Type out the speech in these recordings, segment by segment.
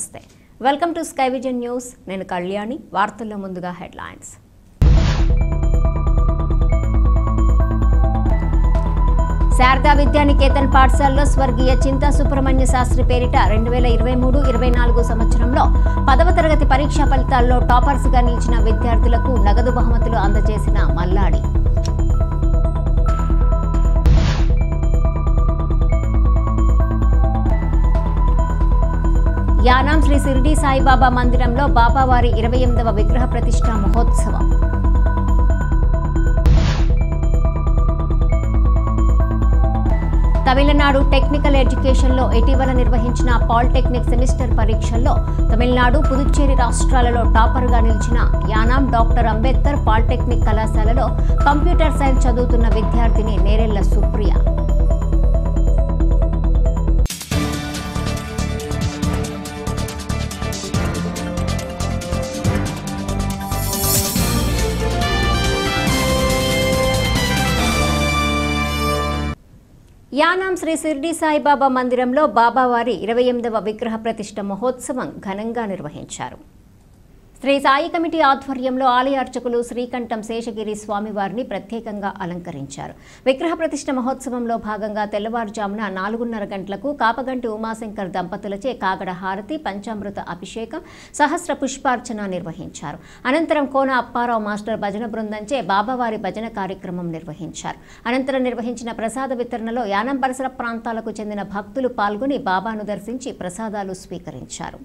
నమస్తే welcome to sky vision news నేను కళ్యాణి వార్తల్లో ముందుగా హెడ్లైన్స్ శారదా విద్యానికేతన్ పాఠశాలలో స్వర్గీయ చింతా సుబ్రహ్మణ్య శాస్త్రి పేరిట 2023-24 సంవత్సరంలో 10వ తరగతి పరీక్షా ఫలితాల్లో టాపర్స్ గా నిలిచిన విద్యార్థులకు నగదు బహుమతులు అందజేసిన మల్లాడి యానాం శ్రీ షిరిడి సాయిబాబా మందిరంలో బాబావారి 28వ విగ్రహ ప్రతిష్ఠ మహోత్సవం తమిళనాడు టెక్నికల్ ఎడ్యుకేషన్లో ఇటీవల నిర్వహించిన పాలిటెక్నిక్ సెమిస్టర్ పరీక్షల్లో తమిళనాడు పుదుచ్చేరి రాష్ట్రాలలో టాపర్గా నిలిచిన యానాం డాక్టర్ అంబేద్కర్ పాలిటెక్నిక్ కళాశాలలో కంప్యూటర్ సైన్స్ చదువుతున్న విద్యార్థిని నేరెళ్ల సుప్రియ యానాం శ్రీ షిరిడి సాయిబాబా మందిరంలో బాబావారి 28వ విగ్రహ ప్రతిష్ఠ మహోత్సవం ఘనంగా నిర్వహించారు. శ్రీ సాయి కమిటీ ఆధ్వర్యంలో ఆలయ అర్చకులు శ్రీకంఠం శేషగిరి స్వామివారిని ప్రత్యేకంగా అలంకరించారు. విగ్రహ ప్రతిష్ఠ మహోత్సవంలో భాగంగా తెల్లవారుజామున 4:30 గంటలకు కాపగంటి ఉమాశంకర్ దంపతులచే కాగడ హారతి, పంచామృత అభిషేకం, సహస్ర పుష్పార్చన నిర్వహించారు. అనంతరం కోన అప్పారావు మాస్టర్ భజన బృందంచే బాబావారి భజన కార్యక్రమం నిర్వహించారు. అనంతరం నిర్వహించిన ప్రసాద వితరణలో యానం పరిసర ప్రాంతాలకు చెందిన భక్తులు పాల్గొని బాబాను దర్శించి ప్రసాదాలు స్వీకరించారు.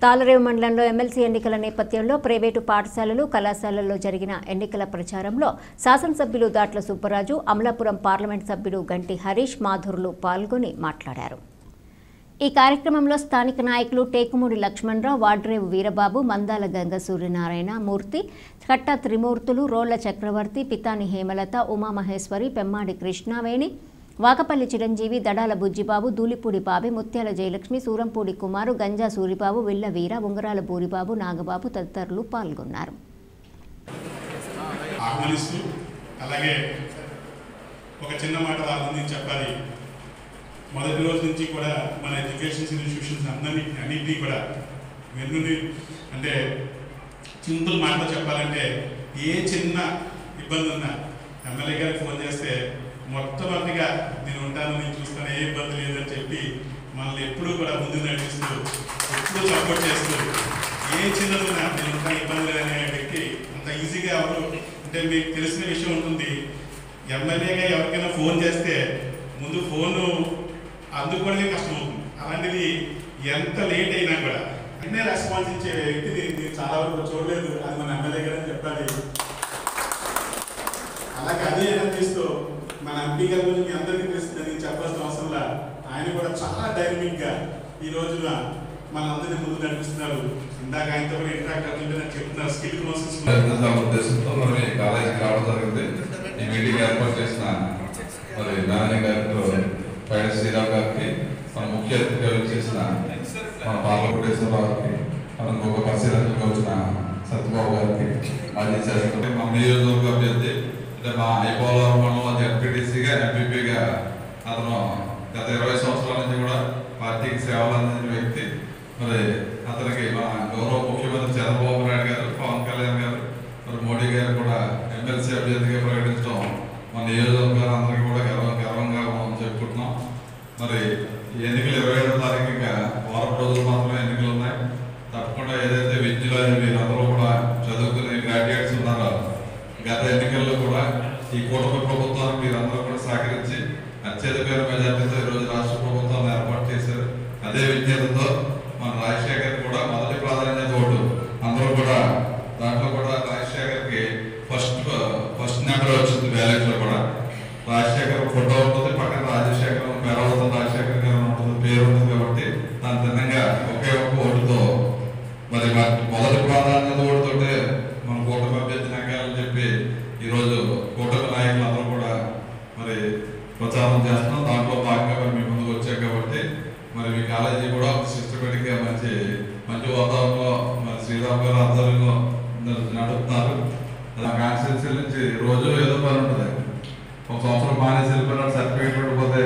తాళరేవు మండలంలో ఎమ్మెల్సీ ఎన్నికల నేపథ్యంలో ప్రైవేటు పాఠశాలలు, కళాశాలల్లో జరిగిన ఎన్నికల ప్రచారంలో శాసనసభ్యులు దాట్ల సుబ్బరాజు, అమలాపురం పార్లమెంట్ సభ్యుడు గంటి హరీష్ మాధుర్లు పాల్గొని మాట్లాడారు. ఈ కార్యక్రమంలో స్థానిక నాయకులు టేకుమూడి లక్ష్మణరావు, వాడ్రేవు వీరబాబు, మందాల గంగ సూర్యనారాయణ మూర్తి, కట్ట త్రిమూర్తులు, రోళ్ల చక్రవర్తి, పితాని హేమలత, ఉమామహేశ్వరి, పెమ్మాడి కృష్ణవేణి, వాకపల్లి చిరంజీవి, దడాల బుజ్జిబాబు, దూలిపూడి బాబి, ముత్యాల జయలక్ష్మి, సూరంపూడి కుమారు, గంజా సూరిబాబు, విల్ల వీర, ఉంగరాల బూరిబాబు, నాగబాబు తదితరులు పాల్గొన్నారు. మొదటి రోజు నుంచి కూడా మన ఎడ్యుకేషన్ ఇన్స్టిట్యూషన్స్ అన్నింటినీ కూడా అంటే సింపుల్ మాటలో చెప్పాలంటే ఏ చిన్న ఇబ్బంది ఉన్నా ఎమ్మెల్యే గారికి ఫోన్ చేస్తే మొట్టమొదటిగా నేను ఉంటాను, నేను చూస్తాను, ఏ ఇబ్బంది లేదని చెప్పి మనల్ని ఎప్పుడూ కూడా ముందు నడిపిస్తూ ఎప్పుడూ సపోర్ట్ చేస్తూ ఏ చిన్నది ఉన్నా నేను ఉంటాను, ఇబ్బంది లేదనే వ్యక్తి అంత ఈజీగా ఎవరు అంటే మీకు తెలిసిన విషయం ఉంటుంది. ఎమ్మెల్యేగా ఎవరికైనా ఫోన్ చేస్తే ముందు ఫోను అందుకోవడమే కష్టమవుతుంది. అలాంటిది ఎంత లేట్ అయినా కూడా అన్నీ రెస్పాన్స్ ఇచ్చే వ్యక్తిని నేను చాలా వరకు చూడలేదు. అది మన ఎమ్మెల్యే గారని చెప్పాలి. అలాగే అదే అనిపిస్తూ మన ఎంపీ గారి గురించి మీ అందరికీ తెలుస్తుందని చెప్పాల్సిన అవసరంలా ఆయన కూడా చాలా డైనమిక్గా ఈ రోజున మనందరినీ ముందు నడిపిస్తున్నారు. ఇందాక ఆయనతో కూడా ఇంటరాక్ట్ అవుతుంటే నాకు చెప్తున్నారు స్కిల్ ప్రాసెస్ ఉద్దేశంతో మరి కాలేజీకి రావడం జరిగింది. ఈ మీటింగ్ ఏర్పాటు చేసిన మరి మేనేజింగ్ డైరెక్టర్ పైన శ్రీరామ్ గారికి, మన ముఖ్య అతిథిగా చేసిన మన పార్లమెంటేశ్వరరావు గారికి, మన ఇంకొక పరిశీలనగా వచ్చిన సత్యబాబు గారికి, మాజీ శాసనసభ్యులు, మన నియోజకవర్గ అభ్యర్థి అంటే మా ఐపోలవరం మండలం ఎంపీటీసీగా ఎంపీపీగా అతను గత 20 సంవత్సరాల నుంచి కూడా పార్టీకి సేవలు అందించిన వ్యక్తి. మరి అతనికి మన గౌరవ ముఖ్యమంత్రి చంద్రబాబు నాయుడు గారు, పవన్ కళ్యాణ్ గారు, మరి మోడీ గారు కూడా ఎమ్మెల్సీ అభ్యర్థిగా ప్రకటించడం మన నియోజకవర్గాలందరికీ కూడా గర్వంగా మనం చెప్పుకుంటున్నాం. మరి ఎన్నికలు 27వ తారీఖు ఇంకా వారం రోజులు మాత్రమే ఎన్నికలు ఉన్నాయి. తప్పకుండా ఏదైతే విద్యలో మీరందరూ కూడా చదువుకునే గ్రాడ్యుయేట్స్ ఉన్నారో గత ఎన్నికల్లో కూడా ఈ కూటమి ప్రభుత్వానికి మీరందరూ కూడా సహకరించి అత్యధికమైన మెజార్టీతో ఈరోజు రాష్ట్ర ప్రభుత్వాన్ని ఏర్పాటు చేశారు. అదే విజ్ఞతతో మన రాజశేఖర్ కూడా మొదటి ప్రాధాన్యత ఓటు అందరూ కూడా దాంట్లో కూడా రాజశేఖర్కి ఫస్ట్ నెంబర్ వచ్చింది. బ్యాలెట్లో కూడా రాజశేఖర్ ఫోటో ఉంటుంది, పక్కన రాజశేఖర్ పేరవుతుంది, రాజశేఖర్ గారు ఉంటుంది, పేరు ఉంటుంది. కాబట్టి దాని భిన్నంగా ఒకే ఒక్క ఓటుతో మరి మొదటి ప్రాధాన్యత ఓటుతోటే మన కూటమి అభ్యర్థి నెగ్గాలని చెప్పి ఈరోజు కూటమి నాయకులు అందరూ కూడా మరి ప్రచారం చేస్తున్నాం. దాంట్లో భాగంగా మీ ముందుకు వచ్చాం కాబట్టి మరి మీ కాలేజీ కూడా సిస్టమేటిక్గా మంచి వాతావరణంలో మరి శ్రీరామ్ గారు ఆధ్వర్యంలో నడుపుతున్నారు. కాన్స్టిట్యూన్సీ నుంచి రోజు ఏదో పని ఉంటుంది. ఒక సంవత్సరం మానేసి వెళ్ళిపోయిన సర్టిఫికేట్ ఉండిపోతే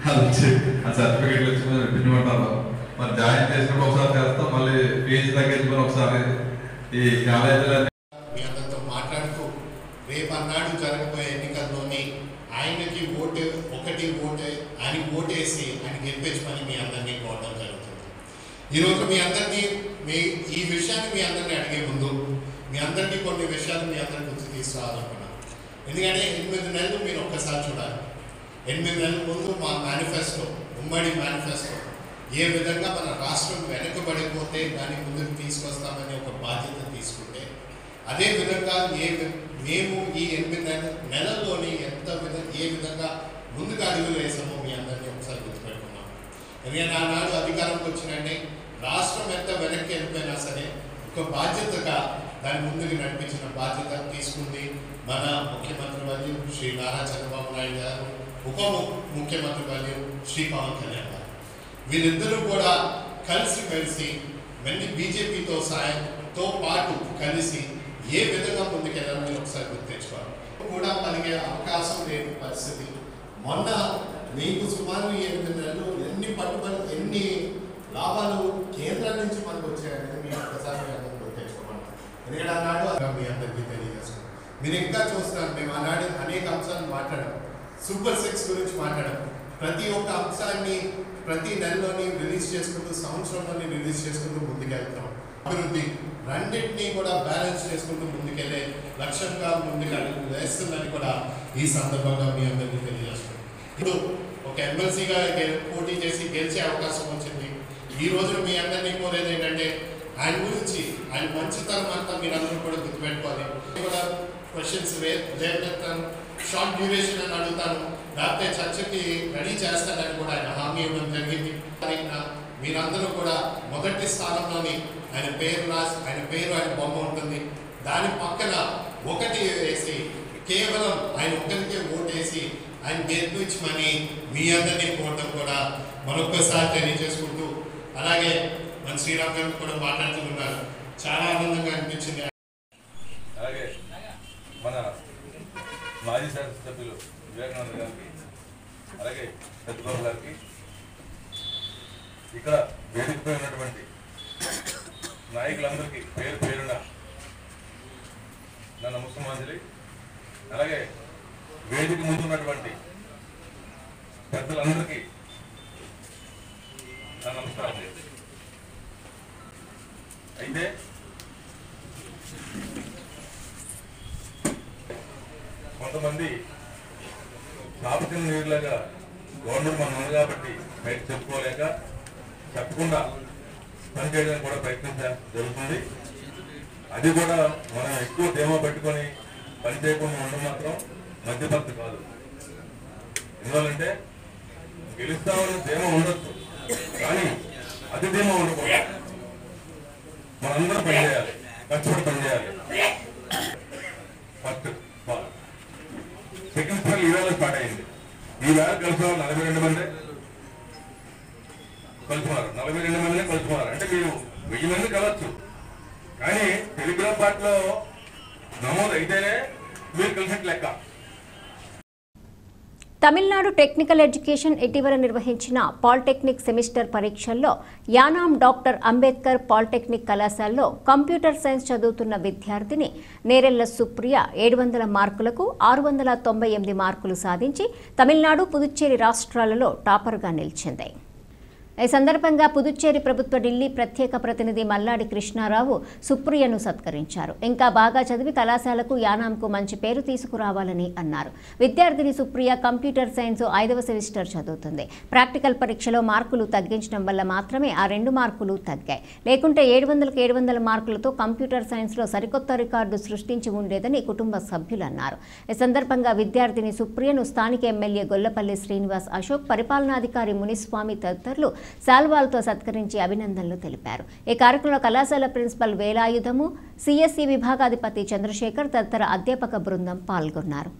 అది వచ్చి ఆ సర్టిఫికేట్లు వచ్చి రిపించమంటారు. మరి జాయిన్ చేసినప్పుడు ఒకసారి చేస్తాం, మళ్ళీ ఫీజు తగ్గించుకొని ఒకసారి ఈ కాలేజీలో మీ అందరితో మాట్లాడుతూ రేపు అన్నాడు జరగబోయే ఎన్నికల్లోని ఆయనకి ఆయనకి ఓటేసి ఆయన గెలిపించమని మీ అందరినీ కోరడం జరుగుతుంది. ఈరోజు మీ అందరినీ ఈ విషయాన్ని మీ అందరినీ అడిగే ముందు మీ అందరికీ కొన్ని విషయాలు మీ అందరి గురించి తీసుకురావాలనుకున్నాను. ఎందుకంటే 8 నెలలు మీరు ఒక్కసారి చూడాలి. 8 నెలల ముందు మా మేనిఫెస్టో, ఉమ్మడి మేనిఫెస్టో ఏ విధంగా మన రాష్ట్రం వెనకబడిపోతే దాన్ని ముందుకు తీసుకొస్తామని ఒక బాధ్యత తీసుకుంటే, అదే విధంగా మేము ఈ 8 నెలల్లోని ఏ విధంగా ముందుకు అడుగులు వేసామో మీ అందరినీ ఒకసారి గుర్తుపెట్టుకున్నాం. ఎందుకంటే ఆనాడు అధికారంకి వచ్చినంటే రాష్ట్రం ఎంత వెనక్కి వెళ్ళిపోయినా సరే ఒక బాధ్యతగా దాన్ని ముందుకు నడిపించిన బాధ్యత తీసుకుంది మన ముఖ్యమంత్రి వర్యులు శ్రీ నారా చంద్రబాబు నాయుడు గారు, ఉప ముఖ్యమంత్రి వర్యులు శ్రీ పవన్ కళ్యాణ్ గారు. వీరిద్దరూ కూడా కలిసి బీజేపీతో సాయంతో పాటు కలిసి ఏ విధంగా ముందుకెళ్ళాలని ఒకసారి గుర్తు తెచ్చుకోవాలి. కూడా పలిగే అవకాశం లేని పరిస్థితి. మొన్న మీకు సుమారు 8 నెలలు ఎన్ని లాభాలు కేంద్రం నుంచి మనకు వచ్చాయనేది మీరు ఒక్కసారి గుర్తు తెచ్చుకోమంటారు. ఎందుకంటే ఆనాడు మీ అందరికీ తెలియజేస్తున్నాం. మీరు ఇంకా చూస్తున్నారు, మేము ఆనాడు అనేక అంశాలను మాట్లాడాం. సూపర్ 6 గురించి మాట్లాడాం. ప్రతి ఒక్క అంశాన్ని ప్రతి నెలలోని రిలీజ్ చేసుకుంటూ, సంవత్సరంలోని రిలీజ్ చేసుకుంటూ ముందుకెళ్తాం. అభివృద్ధి రెండింటినీ కూడా బ్యాలెన్స్ చేసుకుంటూ ముందుకెళ్ళే లక్ష్యంగా ముందుకు వేస్తుందని కూడా ఈ సందర్భంగా మీ అందరికీ తెలియజేస్తున్నాం. ఇప్పుడు ఒక ఎమ్మెల్సీగా పోటీ చేసి గెలిచే అవకాశం వచ్చింది. ఈ రోజు మీ అందరినీ కోరేది ఏంటంటే ఆయన గురించి, ఆయన మంచితనం అంతా మీరందరూ కూడా గుర్తుపెట్టుకోవాలి. కూడా క్వశ్చన్స్ లేకపోతాను, షార్ట్ డ్యూరేషన్ అని అడుగుతాను, లేకపోతే చర్చకి రెడీ చేస్తానని కూడా ఆయన హామీ ఇవ్వడం జరిగింది. మీరందరూ కూడా మొదటి స్థానంలోని ఆయన పేరు బొమ్మ ఉంటుంది. దాని పక్కన 1 వేసి కేవలం ఆయన ఒక్కరికే ఓటేసి ఆయన గెలిపించమని మీ అందరినీ కోరడం కూడా మరొకసారి తెలియజేసుకుంటూ, అలాగే మన శ్రీరామ్ గారు కూడా మాట్లాడుతున్నారు. చాలా ఆనందంగా అనిపించింది. అలాగే మన మాజీ శాసనసభ్యులు వివేకానంద గారికి, అలాగే సత్యబాబు గారికి, ఇక్కడ వేదికపై ఉన్నటువంటి నాయకులందరికీ పేరున నా నమస్కారాంజలి. అలాగే వేదిక ముందు ఉన్నటువంటి పెద్దలందరికీ నా నమస్కారాంజలి. అయితే కొంతమంది గవర్నమెంట్ మనం ఉంది కాబట్టి బయట చెప్పుకోలేక చెప్పకుండా పనిచేయడానికి కూడా ప్రయత్నించడం జరుగుతుంది. అది కూడా మనం ఎక్కువ ధీమా పెట్టుకొని పని చేయకుండా ఉండడం మాత్రం మధ్యపద్ధతి కాదు. ఎందువల్లంటే గెలుస్తామని ధీమా ఉండొచ్చు, కానీ అతి ధీమా ఉండకూడదు. మనందరం పనిచేయాలి, కష్టపడి పనిచేయాలి. ఫస్ట్ సెకండ్ స్పెల్ ఈవేళ స్టార్ట్ అయింది. ఈవేళ కలిసిన 42 మంది కలుసుకున్నారు. 42 మందినే కలుసుకున్నారు. అంటే మీరు 1000 మంది కలవచ్చు, కానీ టెలిగ్రామ్ పార్టీలో నమోదు అయితేనే మీరు కలిసినట్టు లెక్క. తమిళనాడు టెక్నికల్ ఎడ్యుకేషన్ ఇటీవల నిర్వహించిన పాలిటెక్నిక్ సెమిస్టర్ పరీక్షల్లో యానాం డాక్టర్ అంబేద్కర్ పాలిటెక్నిక్ కళాశాలలో కంప్యూటర్ సైన్స్ చదువుతున్న విద్యార్థిని నేరెళ్ల సుప్రియ 700 మార్కులకు 698 మార్కులు సాధించి తమిళనాడు, పుదుచ్చేరి రాష్ట్రాలలో టాపర్గా నిలిచింది. ఈ సందర్భంగా పుదుచ్చేరి ప్రభుత్వ ఢిల్లీ ప్రత్యేక ప్రతినిధి మల్లాడి కృష్ణారావు సుప్రియను సత్కరించారు. ఇంకా బాగా చదివి కళాశాలకు, యానాంకు మంచి పేరు తీసుకురావాలని అన్నారు. విద్యార్థిని సుప్రియ కంప్యూటర్ సైన్స్ 5వ సెమిస్టర్ చదువుతుంది. ప్రాక్టికల్ పరీక్షలో మార్కులు తగ్గించడం వల్ల మాత్రమే ఆ 2 మార్కులు తగ్గాయి. లేకుంటే 700కు 700 మార్కులతో కంప్యూటర్ సైన్స్లో సరికొత్త రికార్డు సృష్టించి ఉండేదని కుటుంబ సభ్యులు అన్నారు. ఈ సందర్భంగా విద్యార్థిని సుప్రియను స్థానిక ఎమ్మెల్యే గొల్లపల్లి శ్రీనివాస్ అశోక్, పరిపాలనాధికారి మునిస్వామి తదితరులు శాల్వాలతో సత్కరించి అభినందనలు తెలిపారు. ఈ కార్యక్రమంలో కళాశాల ప్రిన్సిపల్ వేలాయుధము, సిఎస్సి విభాగాధిపతి చంద్రశేఖర్ తదితర అధ్యాపక బృందం పాల్గొన్నారు.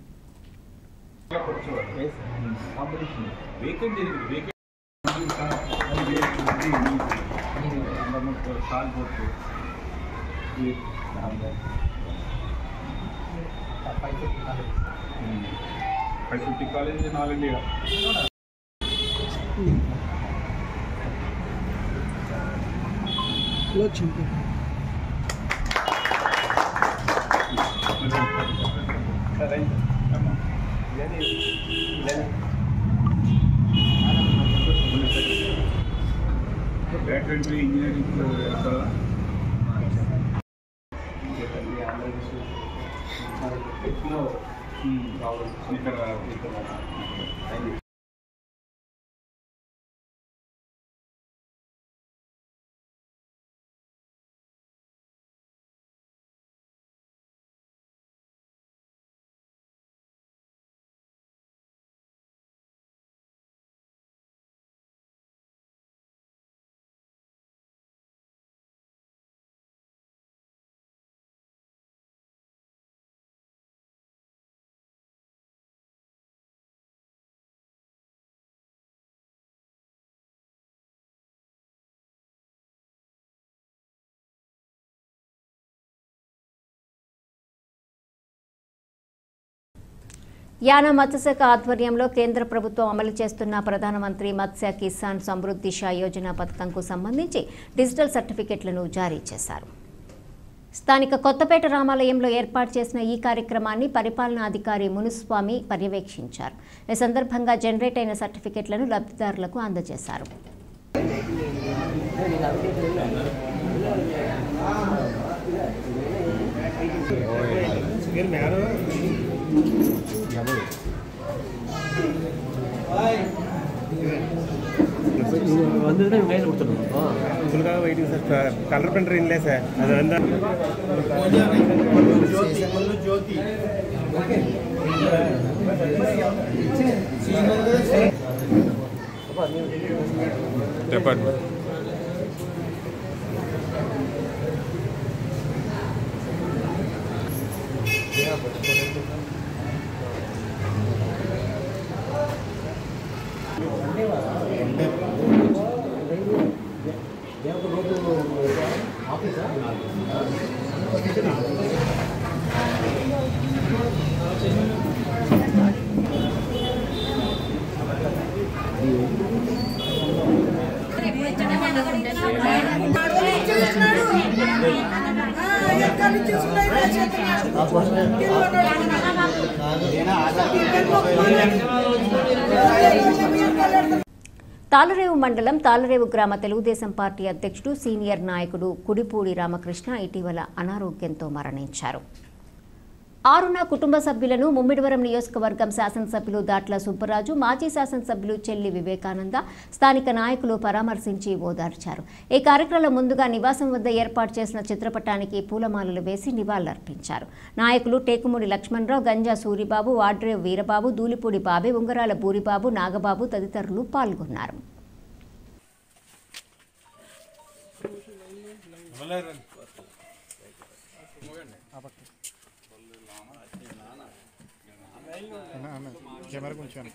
యానా మత్స్యశాఖ ఆధ్వర్యంలో కేంద్ర ప్రభుత్వం అమలు చేస్తున్న ప్రధానమంత్రి మత్స్య కిసాన్ సమృద్ధి షా యోజన పథకంకు సంబంధించి డిజిటల్ సర్టిఫికెట్లను జారీ చేశారు. స్థానిక కొత్తపేట రామాలయంలో ఏర్పాటు చేసిన ఈ కార్యక్రమాన్ని పరిపాలనాధికారి మునుస్వామి పర్యవేక్షించారు. ఈ సందర్భంగా జనరేట్ అయిన సర్టిఫికెట్లను లబ్ధిదారులకు అందజేశారు. வெயிட்டிங் சார், கலர் பிரிண்டர் இல்லை சார், அது வந்து டிபார்ட்மெண்ட் తాళరేవు మండలం తాళరేవు గ్రామ తెలుగుదేశం పార్టీ అధ్యక్షుడు సీనియర్ నాయకుడు కుడిపూడి రామకృష్ణ ఇటీవల అనారోగ్యంతో మరణించారు. ఆరున కుటుంబ సభ్యులను ముమ్మిడివరం నియోజకవర్గం శాసనసభ్యులు దాట్ల సుబ్బరాజు, మాజీ శాసనసభ్యులు చెల్లి వివేకానంద, స్థానిక నాయకులు పరామర్శించి ఓదార్చారు. ఈ కార్యక్రమంలో ముందుగా నివాసం వద్ద ఏర్పాటు చేసిన చిత్రపటానికి పూలమాలలు వేసి నివాళులర్పించారు. నాయకులు టేకుమూడి లక్ష్మణరావు, గంజా సూరిబాబు, వాడ్రేవ్ వీరబాబు, దూలిపూడి బాబే, ఉంగరాల బూరిబాబు, నాగబాబు తదితరులు పాల్గొన్నారు. కెమెరా కొంచెం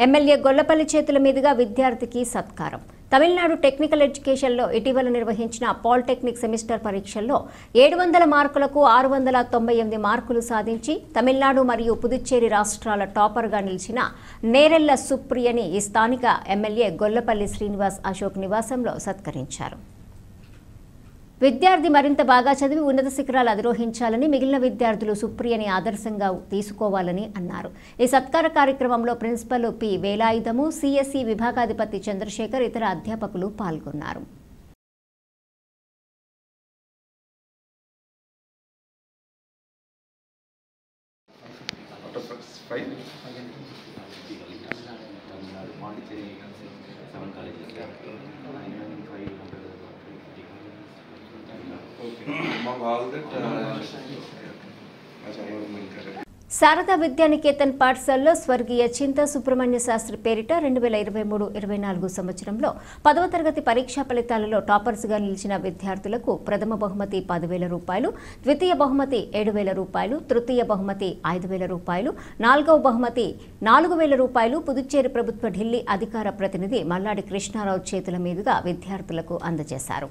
ఎమ్మెల్యే గొల్లపల్లి చేతుల మీదుగా విద్యార్థికి సత్కారం. తమిళనాడు టెక్నికల్ ఎడ్యుకేషన్లో ఇటీవల నిర్వహించిన పాలిటెక్నిక్ సెమిస్టర్ పరీక్షల్లో 700 మార్కులకు 698 మార్కులు సాధించి తమిళనాడు మరియు పుదుచ్చేరి రాష్ట్రాల టాపర్గా నిలిచిన నేరెళ్ల సుప్రియని ఈ స్థానిక ఎమ్మెల్యే గొల్లపల్లి శ్రీనివాస్ అశోక్ నివాసంలో సత్కరించారు. విద్యార్థి మరింత బాగా చదివి ఉన్నత శిఖరాలు అధిరోహించాలని, మిగిలిన విద్యార్థులు సుప్రియని ఆదర్శంగా తీసుకోవాలని అన్నారు. ఈ సత్కార కార్యక్రమంలో ప్రిన్సిపల్ పి వేలాయుధము, సిఎస్ఈ విభాగాధిపతి చంద్రశేఖర్, ఇతర అధ్యాపకులు పాల్గొన్నారు. శారదా విద్యానికేతన్ పాఠశాలలో స్వర్గీయ చింతా సుబ్రహ్మణ్య శాస్త్రి పేరిట 2023-24 సంవత్సరంలో 10వ తరగతి పరీక్షా ఫలితాలలో టాపర్స్గా నిలిచిన విద్యార్థులకు ప్రథమ బహుమతి 10,000 రూపాయలు, ద్వితీయ బహుమతి 7,000 రూపాయలు, తృతీయ బహుమతి 5,000 రూపాయలు, 4వ బహుమతి 4,000 రూపాయలు పుదుచ్చేరి ప్రభుత్వ ఢిల్లీ అధికార ప్రతినిధి మల్లాడి కృష్ణారావు చేతుల మీదుగా విద్యార్థులకు అందజేశారు.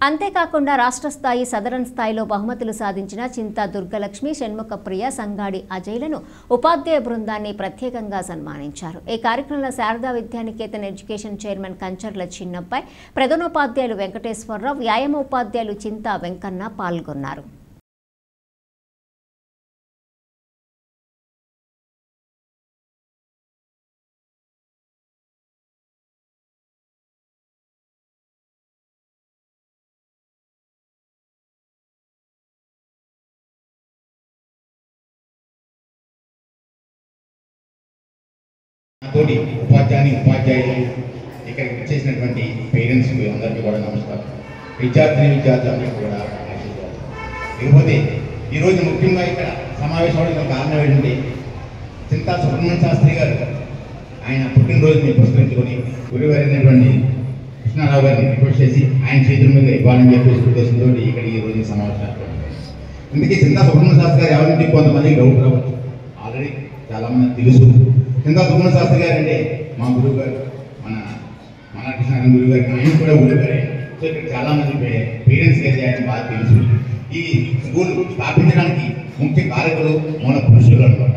అంతేకాకుండా రాష్ట్ర స్థాయి, సదరన్ స్థాయిలో బహుమతులు సాధించిన చింతా దుర్గలక్ష్మి, షణ్ముఖప్రియ, సంగాడి అజయ్లను ఉపాధ్యాయ బృందాన్ని ప్రత్యేకంగా సన్మానించారు. ఈ కార్యక్రమంలో శారదా విద్యానికేతన్ ఎడ్యుకేషన్ చైర్మన్ కంచర్ల చిన్నబ్బాయి, ప్రధానోపాధ్యాయులు వెంకటేశ్వరరావు, వ్యాయామ ఉపాధ్యాయులు చింతా వెంకన్న పాల్గొన్నారు. తోటి ఉపాధ్యాయులు ఇక్కడికి వచ్చేసినటువంటి పేరెంట్స్ అందరికీ కూడా నమస్కారం. విద్యార్థులందరికీ కూడా ఆశీర్వాదాలు. ఇకపోతే ఈరోజు ముఖ్యంగా ఇక్కడ సమావేశం అవడానికి కారణం ఏంటంటే చింతా సుబ్రహ్మణ్య శాస్త్రి గారు ఆయన పుట్టినరోజుని పురస్కరించుకొని గురువారైనటువంటి కృష్ణారావు గారిని రిక్వెస్ట్ చేసి ఆయన చేతుల మీద ఇవ్వాలని చెప్పేసి ఉద్దేశంతో ఇక్కడ ఈ రోజు సమావేశం. ఇందుకే చింతా సుబ్రహ్మణ్య శాస్త్రి గారు ఎవరింటి కొంతమంది డౌట్ రావచ్చు, ఆల్రెడీ చాలామంది తెలుసు. చింతా సుబ్రహ్మణ్య శాస్త్రి గారు అంటే మా గురువు గారు, మన కృష్ణ గురువు గారు, ఆయన కూడా గురువు గారే. సో ఇక్కడ చాలామంది పేరెంట్స్కి అయితే ఆయన బాగా తెలుసు. ఈ స్కూల్ స్థాపించడానికి ముఖ్య కారకులు మూల పురుషులు అనమాట.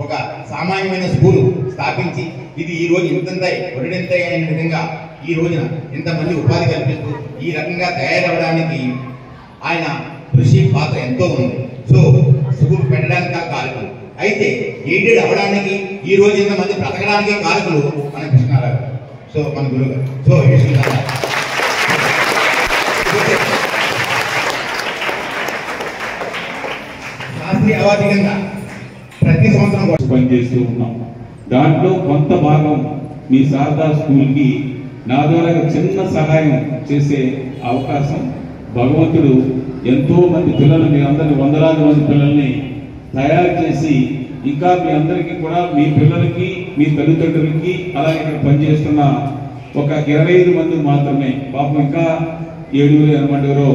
ఒక సామాన్యమైన స్కూలు స్థాపించి ఇది ఈ రోజు ఇంతంతాయి ఒడిడంతాయి అనే విధంగా ఈ రోజున ఇంతమంది ఉపాధి కల్పిస్తూ ఈ రకంగా తయారవడానికి ఆయన కృషి పాత్ర ఎంతో ఉంది. సో స్కూల్ పెట్టడానికి కారకులు అయితే ఎయిడెడ్ అవ్వడానికి ఈ రోజు ఇంతమంది బ్రతకడానికి కారకులు మన కృష్ణారావు, సో మన గురువు గారు. సో ఈ విషయం శాస్త్రీయ అవార్డు కింద ప్రతి సంవత్సరం పనిచేస్తూ ఉన్నాం. దాంట్లో కొంత భాగం మీ శారదా స్కూల్కి నా ద్వారా చిన్న సహాయం చేసే అవకాశం భగవంతుడు ఎంతో మంది పిల్లలు, మీ అందరినీ వందలాది మంది పిల్లల్ని తయారు చేసి ఇంకా మీ అందరికీ కూడా మీ పిల్లలకి మీ తల్లిదండ్రులకి అలాగే ఇక్కడ పనిచేస్తున్న ఒక 25 మంది మాత్రమే పాపం ఇంకా 7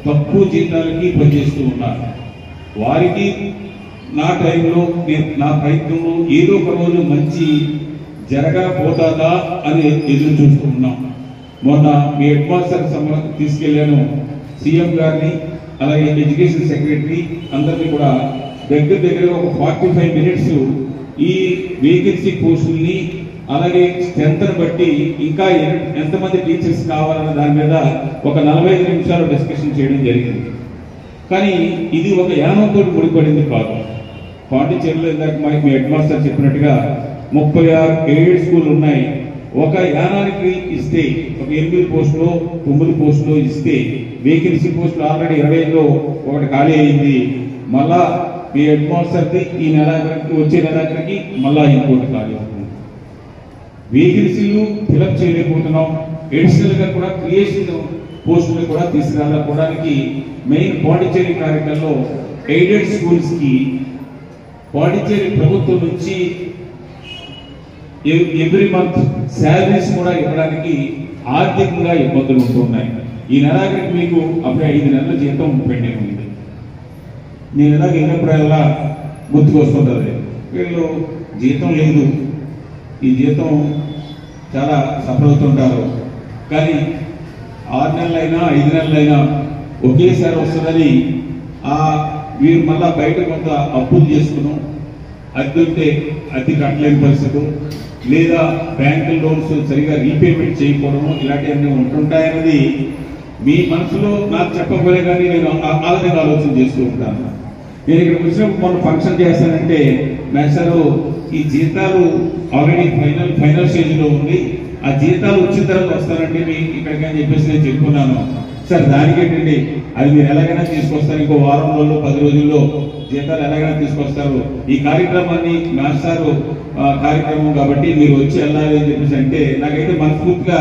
తక్కువ జీతాలకి పనిచేస్తూ ఉన్నారు. వారికి నా టైంలో నా ప్రయత్నంలో ఏదో ఒక రోజు మంచి జరగకపోతుందా అని ఎదురు చూస్తూ ఉన్నాం. మొన్న మీ హెడ్ మాస్టర్ తీసుకెళ్లాను, సీఎం గారిని అలాగే ఎడ్యుకేషన్ సెక్రటరీ అందరినీ కూడా దగ్గర ఒక 45 మినిట్స్ ఈ వేకెన్సీ పోస్టుల్ని అలాగే స్ట్రెంత్ బట్టి ఇంకా ఎంతమంది టీచర్స్ కావాలన్న దాని మీద ఒక 45 నిమిషాలు డిస్కషన్ చేయడం జరిగింది. కానీ ఇది ఒక యానంతో ముడిపడింది కాదు. పాండిచేరిలో ఇందాక మీ హెడ్ మాస్టర్ చెప్పినట్టుగా 36 ఎయిడెడ్ స్కూల్ ఉన్నాయి. ఒక యానానికి ఇస్తే ఒక 8 పోస్టులు 9 పోస్టులు ఇస్తే వేకెన్సీ పోస్టులు ఆల్రెడీ 25లో ఒకటి ఖాళీ అయింది. మళ్ళా మీ హెడ్ మాస్టర్ది ఈ నెలాఖరికి వచ్చే నెలాఖరికి మళ్ళా ఇంకోటి ఖాళీ అవుతుంది. వేకెన్సీలు ఫిలప్ చేయలేకపోతున్నాం. అడిషనల్ గా కూడా క్రియేషన్ పోస్టులు కూడా తీసుకురావడానికి మెయిన్ పాండిచేరి కార్యక్రమంలో ఎయిడెడ్ స్కూల్స్ కి పాండిచేరి ప్రభుత్వం నుంచి ఎవ్రీ మంత్ శాలరీస్ కూడా ఇవ్వడానికి ఆర్థికంగా ఇబ్బందులు ఉంటున్నాయి. ఈ నెలాఖరికి మీకు అప్పుడే 5 నెలల జీతం పెండింగ్ ఉంది. నేను ఎలాగ వెళ్ళినప్పుడల్లా గుర్తుకొస్తుంటుంది, వీళ్ళు జీతం లేదు, ఈ జీతం చాలా సఫర్ అవుతుంటారు. కానీ 6 నెలలైనా 5 నెలలైనా ఒకేసారి వస్తుందని వీరు మళ్ళా బయట కొంత అప్పులు చేసుకున్నాం, అద్దె ఉంటే అద్దె కట్టలేని పరిస్థితి, లేదా బ్యాంకు లోన్స్ సరిగా రీపేమెంట్ చేయకపోవడం ఇలాంటివన్నీ ఉంటుంటాయన్నది మీ మనసులో నాకు చెప్పకపోలే, కానీ నేను ఆ విధంగా ఆలోచన చేస్తూ ఉంటాను. నేను ఇక్కడ వచ్చినప్పుడు మొన్న ఫంక్షన్ చేస్తానంటే మేస్టారు ఈ జీతాలు ఆల్రెడీ ఫైనల్ స్టేజ్లో ఉంది, ఆ జీతాలు వచ్చిన తర్వాత వస్తానంటే ఇక్కడికి అని చెప్పేసి నేను చెప్పుకున్నాను. సార్ దానికేంటండి, అది మీరు ఎలాగైనా తీసుకొస్తారు, ఇంకో వారం రోజుల్లో 10 రోజుల్లో జీతాలు ఎలాగైనా తీసుకొస్తారు, ఈ కార్యక్రమాన్ని మాస్టారు కార్యక్రమం కాబట్టి మీరు వచ్చి వెళ్ళాలి అని చెప్పేసి అంటే నాకైతే మనస్ఫూర్తిగా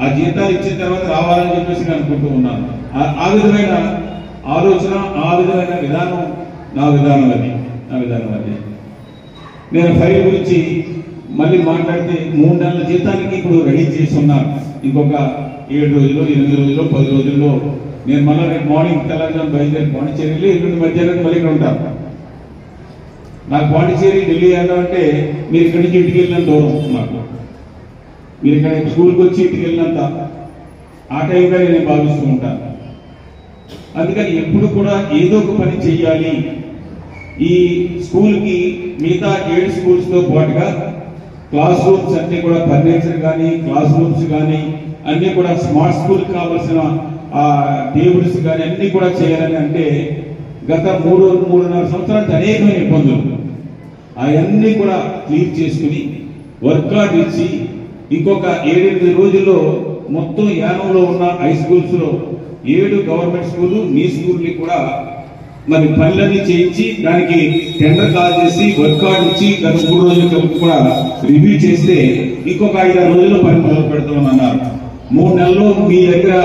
ఆ జీతాలు ఇచ్చిన తర్వాత రావాలని చెప్పేసి నేను అనుకుంటూ ఉన్నాను. ఆ విధమైన ఆలోచన, ఆ విధమైన విధానం నా విధానం అది. నేను ఫైల్ గురించి మళ్ళీ మాట్లాడితే 3 నెలల జీతానికి ఇప్పుడు రెడీ చేసి ఉన్నాను. ఇంకొక 7 రోజులు 8 రోజులు 10 రోజుల్లో నేను మళ్ళీ రేపు మార్నింగ్ తెలంగాణ బయలుదేరి పాండిచేరిలో ఎల్లుండి మధ్యాహ్నం మళ్ళీ ఇక్కడ ఉంటాను. నాకు పాండిచేరి ఢిల్లీ వెళ్ళాలంటే మీరు ఇక్కడి నుంచి ఇంటికి వెళ్ళిన దూరం నాకు, మీరు ఇక్కడ స్కూల్కి వచ్చి ఇంటికి వెళ్ళినంత ఆ టైంగా నేను భావిస్తూ ఉంటాను. అందుకని ఎప్పుడు కూడా ఏదో ఒక పని చెయ్యాలి. ఈ స్కూల్కి మిగతా 7 స్కూల్స్తో పాటుగా క్లాస్ రూమ్స్ అన్ని కూడా ఫర్నిచర్ కానీ క్లాస్ రూమ్స్ కానీ అన్ని కూడా స్మార్ట్ స్కూల్ కావాల్సిన టేబుల్స్ కానీ అన్ని కూడా చేయాలని అంటే గత 3.5 సంవత్సరానికి అనేకమైన ఇబ్బందులు అవన్నీ కూడా క్లియర్ చేసుకుని వర్క్ కార్డ్ ఇచ్చి ఇంకొక 7-8 రోజుల్లో మొత్తం యానంలో ఉన్న హై స్కూల్స్ లో 7 గవర్నమెంట్ స్కూల్ మీ స్కూల్ని కూడా మరి పనులన్నీ చేయించి దానికి టెండర్ కాల్ చేసి వర్క్ కార్డ్ ఇచ్చి గత 3 రోజుల కలిపి కూడా రివ్యూ చేస్తే ఇంకొక 5-6 రోజుల్లో పని మొదలు పెడతామని అన్నారు. 3 నెలల్లో మీ దగ్గర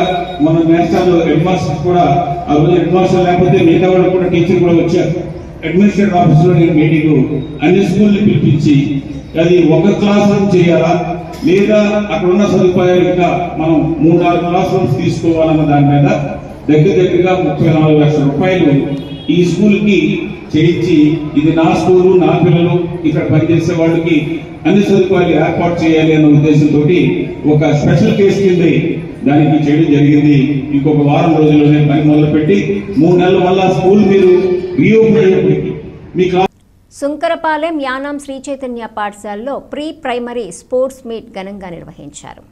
మన నేషనల్ హెడ్ మాస్టర్ కూడా ఆ రోజు హెడ్ మాస్టర్ లేకపోతే మిగతా వాళ్ళు కూడా టీచర్ కూడా వచ్చారు. అడ్మినిస్ట్రేటివ్ ఆఫీసులో నేను మీటింగ్ అన్ని స్కూల్ని పిలిపించి అది ఒక క్లాస్ రూమ్ చేయాలా లేదా అక్కడ ఉన్న సదుపాయాలు ఇంకా మనం 3-4 క్లాస్ రూమ్స్ తీసుకోవాలన్న దాని మీద దగ్గరగా 34 లక్షల రూపాయలు ఈ స్కూల్ కి చేయించి ఇది నా స్కూలు నా పిల్లలు ఇక్కడ పనిచేసే వాళ్ళకి అన్ని సదుపాయాలు ఏర్పాటు చేయాలి అన్న ఉద్దేశంతో ఒక స్పెషల్ కేసు కింద దానికి చేయడం జరిగింది. ఇంకొక వారం రోజుల్లోనే పని మొదలుపెట్టి 3 నెలల వల్ల స్కూల్ మీరు రీఓపెన్ అయ్యేప్పటికీ మీ సుంకరపాలెం యానాం శ్రీ చైతన్య పాఠశాలలో ప్రీ ప్రైమరీ స్పోర్ట్స్ మీట్ ఘనంగా నిర్వహించారు.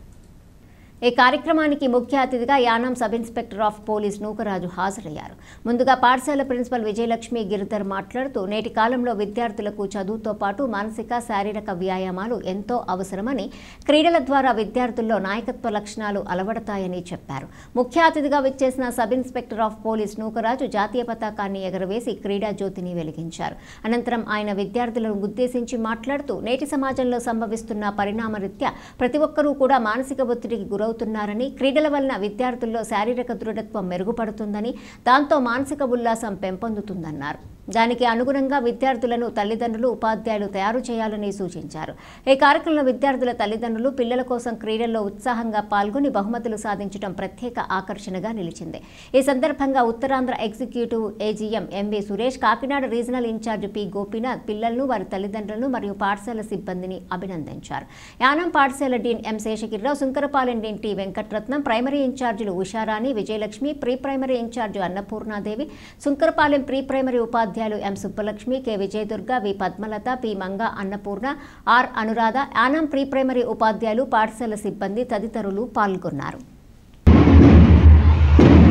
ఈ కార్యక్రమానికి ముఖ్య అతిథిగా Yanam sub inspector of police Nookaraju హాజరయ్యారు. ముందుగా పాఠశాల ప్రిన్సిపల్ విజయలక్ష్మి గిరిధర్ మాట్లాడుతూ నేటి కాలంలో విద్యార్థులకు చదువుతో పాటు మానసిక శారీరక వ్యాయామాలు ఎంతో అవసరమని, క్రీడల ద్వారా విద్యార్థుల్లో నాయకత్వ లక్షణాలు అలవడతాయని చెప్పారు. ముఖ్య అతిథిగా విచ్చేసిన sub inspector of police Nookaraju జాతీయ పతాకాన్ని ఎగరవేసి క్రీడా జ్యోతిని వెలిగించారు. అనంతరం ఆయన విద్యార్థులను ఉద్దేశించి మాట్లాడుతూ నేటి సమాజంలో సంభవిస్తున్న పరిణామరీత్యా ప్రతి ఒక్కరూ కూడా మానసిక ఒత్తిడికి గురవుతున్నారని, క్రీడల వలన విద్యార్థుల్లో శారీరక దృఢత్వం మెరుగుపడుతుందని, దాంతో మానసిక ఉల్లాసం పెంపొందుతుందన్నారు. దానికి అనుగుణంగా విద్యార్థులను తల్లిదండ్రులు ఉపాధ్యాయులు తయారు చేయాలని సూచించారు. ఈ కార్యక్రమంలో విద్యార్థుల తల్లిదండ్రులు పిల్లల కోసం క్రీడల్లో ఉత్సాహంగా పాల్గొని బహుమతులు సాధించడం ప్రత్యేక ఆకర్షణగా నిలిచింది. ఈ సందర్భంగా Uttarandhra executive AGM MV Suresh, Kakinada regional incharge P Gopinath పిల్లలను, వారి తల్లిదండ్రులను మరియు పాఠశాల సిబ్బందిని అభినందించారు. యానం పాఠశాల dean M Seshagirirao, Sunkarapalem dean T Venkataratnam, primary ఇన్ఛార్జీలు Usharani, Vijayalakshmi, pre primary incharge Annapurnadevi, Sunkarapalem pre primary ఉపాధ్యాయులు M Subbalakshmi, K Vijayadurga, V Padmalatha, P Manga Annapurna, R Anuradha, Yanam pre primary ఉపాధ్యాయులు, పాఠశాల సిబ్బంది తదితరులు పాల్గొన్నారు.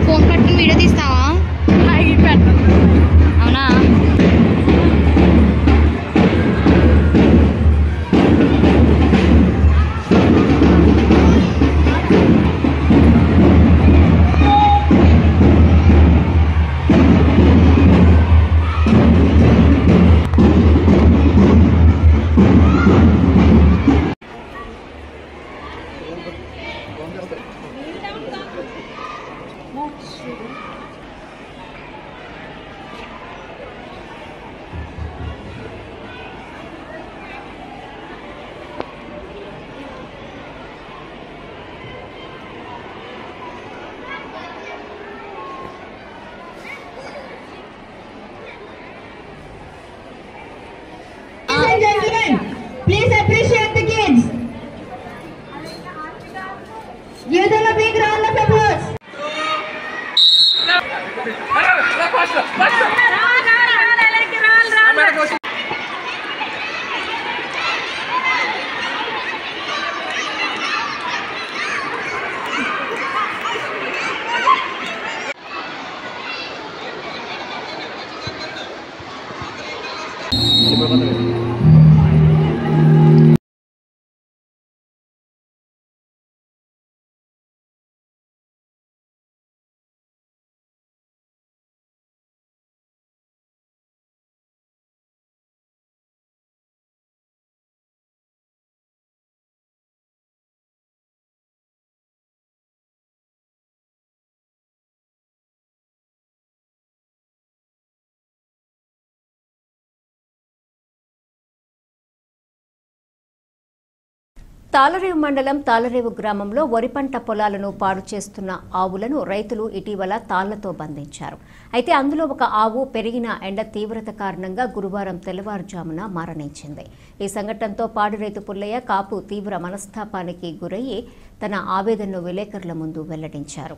ఫోన్ పట్టుకుని వీడియో తీస్తావా? అవునా? Please appreciate the kids. Give them a big round of applause. Tallarevu మండలం తాళరేవు గ్రామంలో వరి పంట పొలాలను పాడు చేస్తున్న ఆవులను రైతులు ఇటీవల తాళ్లతో బంధించారు. అయితే అందులో ఒక ఆవు పెరిగిన ఎండ తీవ్రత కారణంగా గురువారం తెల్లవారుజామున మరణించింది. ఈ సంఘటనతో పాడి రైతు పుల్లయ్య కాపు తీవ్ర మనస్తాపానికి గురయ్యి తన ఆవేదనను విలేకరుల ముందు వెల్లడించారు.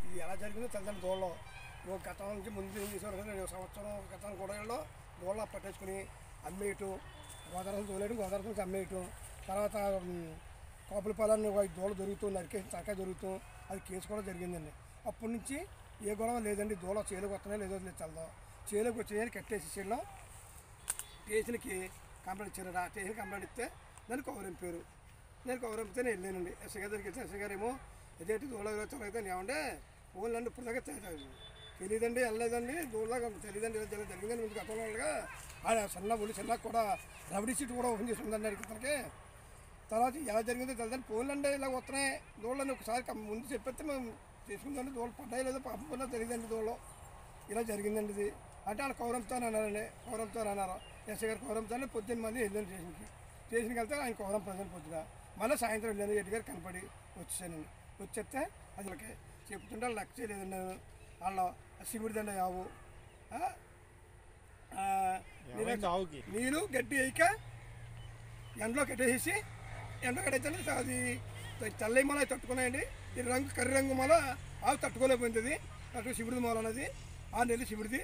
ఇది ఎలా జరిగిందో తెల్లని దోళ్ళలో గతం నుంచి ముందు ఏం చేసేవారు కదా, 2 సంవత్సరం గతం కూడా దోళ్ళ పట్టేసుకుని అమ్మేయటం, గోదావరి తోలేయడం, గోదావరి నుంచి అమ్మేయటం, తర్వాత కాపుల పొలాన్ని దోళ్ళు దొరుకుతూ నరికేసి తరకాయ దొరుకుతూ అది కేసు కూడా జరిగిందండి. అప్పటి నుంచి ఏ గొడవ లేదండి. దోళ్ళ చేలోకి వస్తున్నాయి లేదో లేదు చల్దాం, చేలోకి వచ్చేది కట్టేసి చేలో స్టేషన్కి కంప్లైంట్ ఇచ్చారు. ఆ స్టేషన్ కంప్లైంట్ ఇస్తే దాన్ని కౌరింపారు. నేను కౌరింపితే నేను వెళ్ళానండి. ఎస్ఐ గారి దగ్గరికి వెళ్తే ఎస్ఐ గారు ఏమో ఇదేంటి దూళ్ళ చదివితే ఏమంటే ఊళ్ళండి ఇప్పుడు దాకా తెలియదండి, వెళ్ళలేదండి, దూళ్ళగా తెలియదండి, జరిగిందని ముందు గతంలోగా చిన్న ఊళ్ళు చిన్న కూడా రబడీ సీట్ కూడా ఓపెన్ చేసి ఉందండి అడిగితే. తర్వాత ఎలా జరిగిందో తెలియదండి, ఫోన్లండి ఇలా వస్తున్నాయి దూళ్ళని ఒకసారి ముందు చెప్పేస్తే మేము తీసుకుందండి, దూళ్ళు పడ్డాయి లేదో పంపుకున్నా తెలియదండి, దూళ్ళు ఇలా జరిగిందండి. ఇది అంటే వాళ్ళు కౌరంపుతాను అన్నారండి. కౌరంపుతాను అన్నారు ఎస్ఐ గారు. కౌరంపుతాను పొద్దున్న మళ్ళీ వెళ్ళాను స్టేషన్కి వెళ్తే ఆయన కౌరం ప్రజలు పొద్దున మళ్ళీ సాయంత్రం వెళ్ళాను. ఎడ్డి గారు కనపడి వచ్చేసానండి. వచ్చేస్తే అసలుకి చెప్తుంటే వాళ్ళు లెక్క చేయలేదండి. వాళ్ళు శివుడిదండి ఆవు నీరు గడ్డి వేయక ఎండలో కట్టేసి ఎండ కట్టేస్తే అది తెల్లయి మొల తట్టుకున్నాయండి. ఈ రంగు కర్రీ రంగు మొల ఆవు తట్టుకోలేకపోయింది. అటు శివుడిది మొల అన్నది 6 నెలలు శివుడిది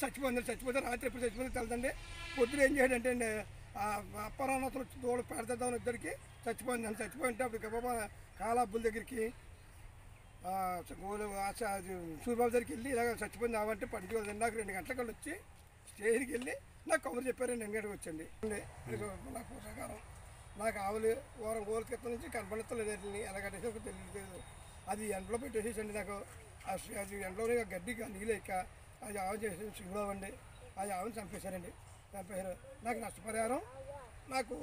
చచ్చిపోయింది. చచ్చిపోతే రాత్రి ఎప్పుడు చచ్చిపోయింది తెలదండి. పొద్దున ఏం చేయడంటే అండి అప్పరాన్నతలు దూడ పెడతాం ఇద్దరికి చచ్చిపోయిందండి. చచ్చిపోయింటే అప్పుడు గబాబా కాలాబ్బుల దగ్గరికి సూర్యబాబు దగ్గరికి వెళ్ళి ఇలాగ చచ్చిపోయింది ఆవంటే పట్టుకోవాలి. నాకు 2 గంటల వచ్చి స్టేషన్కి వెళ్ళి నాకు కబురు చెప్పారండి. 2 గంటలకు వచ్చండి. నాకు ప్రకారం నాకు ఆవులు వారం గోల క్రితం నుంచి కనపడతలేదు. ఎలా కట్టేసి తెలియదు. అది ఎండలో పెట్టేసేసండి. నాకు అది ఎండలోనే గడ్డి నీళ్ళు ఎక్క అది ఆమె చేసి సిగ్గులోవండి. అది ఆమెను చంపేశారు. నాకు నష్టపరిహారం నాకు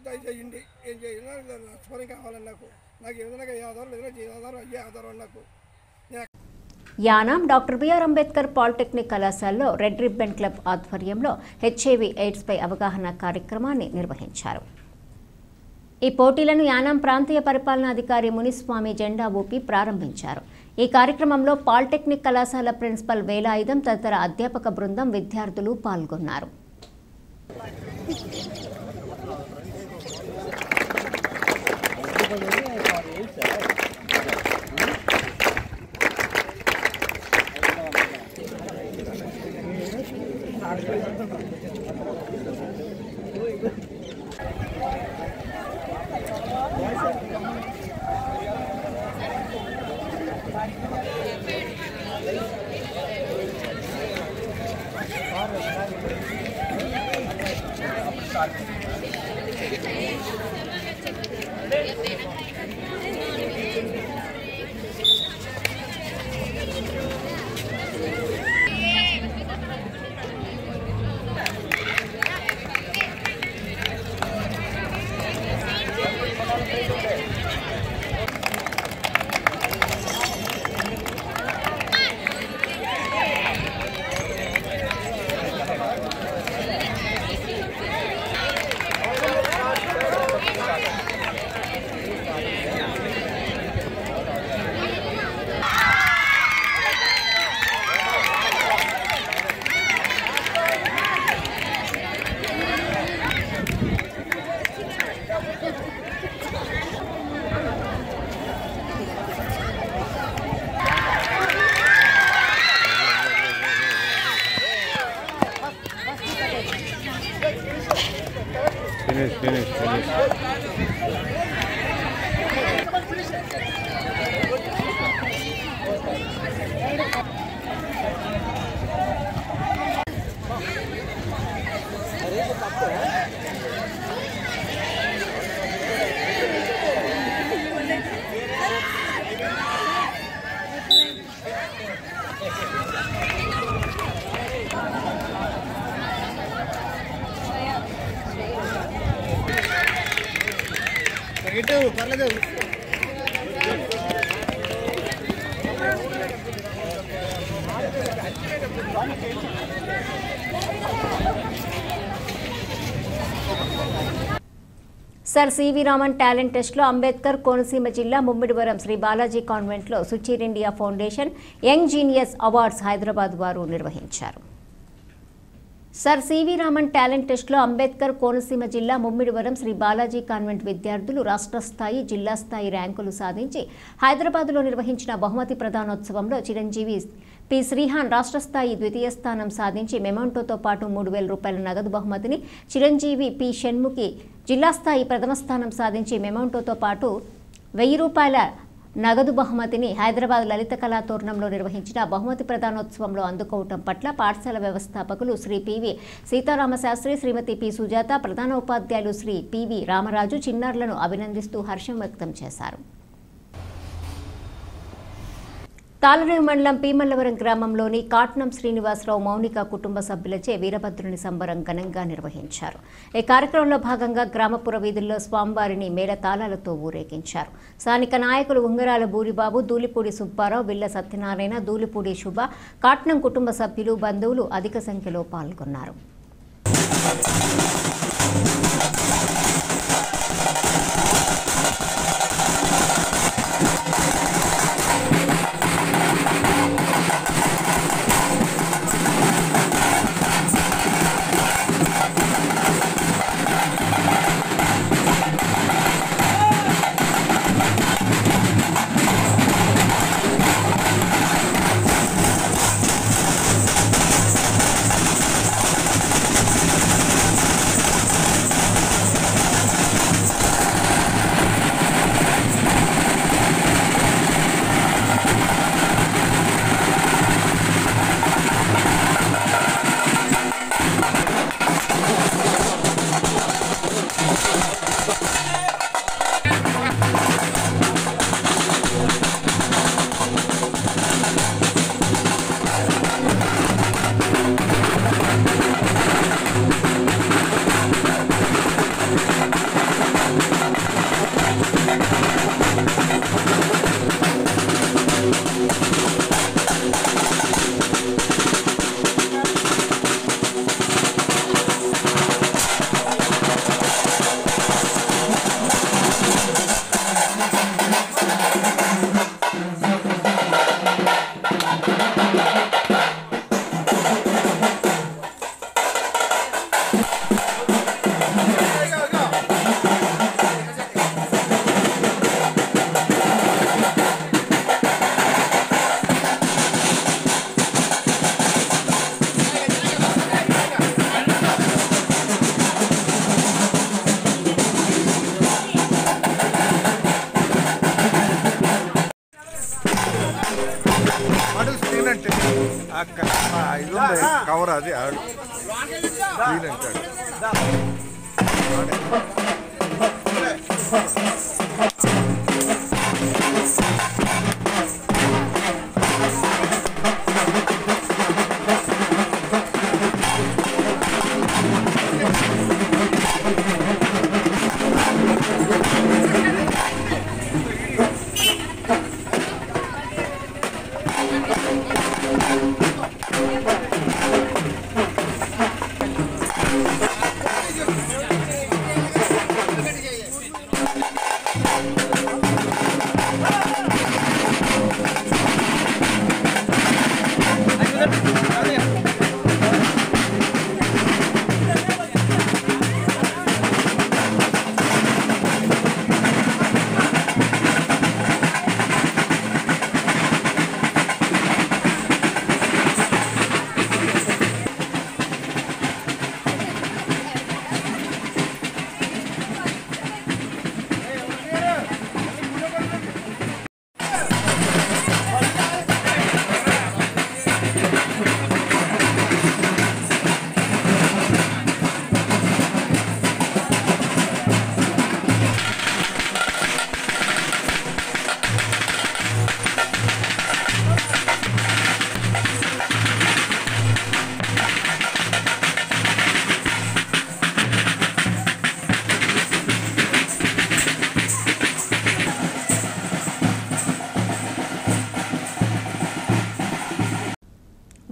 దయచేయండి. ఏం చేయాలి, నష్టపరిహారం కావాలండి. నాకు ఏదైనా ఏ ఆధారం లేదా ఏ ఆధారం అయ్యే ఆధారం నాకు. Yanam doctor BR Ambedkar polytechnic కళాశాలలో రెడ్ రిబ్బన్ క్లబ్ ఆధ్వర్యంలో హెచ్ఐవి ఎయిడ్స్పై అవగాహన కార్యక్రమాన్ని నిర్వహించారు. ఈ పోటీలను యానాం ప్రాంతీయ పరిపాలనాధికారి మునిస్వామి జెండా ఊపి ప్రారంభించారు. ఈ కార్యక్రమంలో పాలిటెక్నిక్ కళాశాల ప్రిన్సిపల్ వేలాయుధం తదితర అధ్యాపక బృందం విద్యార్థులు పాల్గొన్నారు. Finish. Sir CV Raman talent టెస్ట్లో అంబేద్కర్ కోనసీమ జిల్లా ముమ్మిడివరం శ్రీ బాలాజీ కాన్వెంట్లో Sucheer India foundation young genius awards Hyderabad వారు నిర్వహించారు. సర్ సివి రామన్ టాలెంట్ టెస్ట్లో అంబేద్కర్ కోనసీమ జిల్లా ముమ్మిడివరం శ్రీ బాలాజీ కాన్వెంట్ విద్యార్థులు రాష్ట్ర స్థాయి, జిల్లా స్థాయి ర్యాంకులు సాధించి హైదరాబాద్లో నిర్వహించిన బహుమతి ప్రదానోత్సవంలో చిరంజీవి పి శ్రీహాన్ రాష్ట్ర స్థాయి ద్వితీయ స్థానం సాధించి మెమోంటోతో పాటు 3,000 రూపాయల నగదు బహుమతిని, చిరంజీవి పి షణ్ముఖి జిల్లా స్థాయి ప్రథమ స్థానం సాధించి మెమోంటోతో పాటు 1,000 రూపాయల నగదు బహుమతిని హైదరాబాద్ లలిత కళా తోరణంలో నిర్వహించిన బహుమతి ప్రదానోత్సవంలో అందుకోవటం పట్ల పాఠశాల వ్యవస్థాపకులు శ్రీ పివి సీతారామశాస్త్రి, శ్రీమతి పి సుజాత, ప్రధాన ఉపాధ్యాయులు శ్రీ పివి రామరాజు చిన్నారులను అభినందిస్తూ హర్షం వ్యక్తం చేశారు. తాళరేవు మండలం పీమల్లవరం గ్రామంలోని కాట్నం శ్రీనివాసరావు, మౌనిక కుటుంబ సభ్యులచే వీరభద్రుని సంబరం ఘనంగా నిర్వహించారు. ఈ కార్యక్రమంలో భాగంగా గ్రామపుర వీధుల్లో స్వామివారిని మేళతాళాలతో ఊరేగించారు. స్థానిక నాయకులు ఉంగరాల బూరిబాబు, దూలిపూడి సుబ్బారావు, విల్ల సత్యనారాయణ, దూలిపూడి శుభ, కాట్నం కుటుంబ సభ్యులు, బంధువులు అధిక సంఖ్యలో పాల్గొన్నారు. ఇది ఉంది కవర్ అది ఆడు క్లీన్ అంటాడు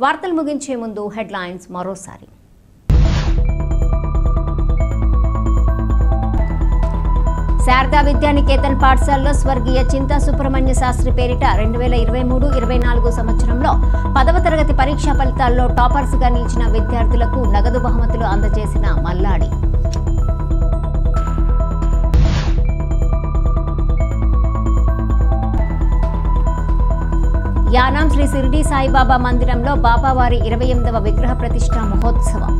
వార్తలు ముగించే ముందు హెడ్లైన్స్ మరోసారి. శారదా విద్యానికేతన్ పాఠశాలలో స్వర్గీయ చింతా సుబ్రహ్మణ్య శాస్త్రి పేరిట 2023-24 సంవత్సరంలో 10వ తరగతి పరీక్షా ఫలితాల్లో టాపర్స్గా నిలిచిన విద్యార్థులకు నగదు బహుమతులు అందజేసిన మల్లాడి. యానాం శ్రీ షిరిడి సాయిబాబా మందిరంలో బాబావారి 28వ విగ్రహ ప్రతిష్ఠ మహోత్సవం.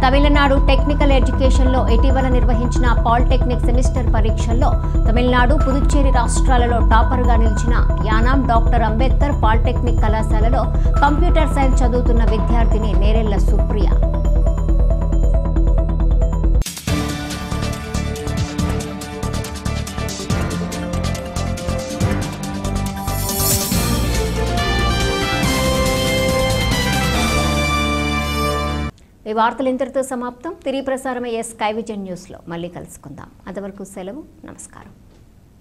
తమిళనాడు టెక్నికల్ ఎడ్యుకేషన్లో ఇటీవల నిర్వహించిన పాలిటెక్నిక్ సెమిస్టర్ పరీక్షల్లో తమిళనాడు, పుదుచ్చేరి రాష్ట్రాలలో టాపర్గా నిలిచిన యానాం డాక్టర్ అంబేద్కర్ పాలిటెక్నిక్ కళాశాలలో కంప్యూటర్ సైన్స్ చదువుతున్న విద్యార్థిని నేరెళ్ల సుప్రియ. ఈ వార్తలు ఇంతటితో సమాప్తం. తిరిగి ప్రసారమయ్యే స్కై విజన్ న్యూస్లో మళ్ళీ కలుసుకుందాం. అంతవరకు సెలవు. నమస్కారం.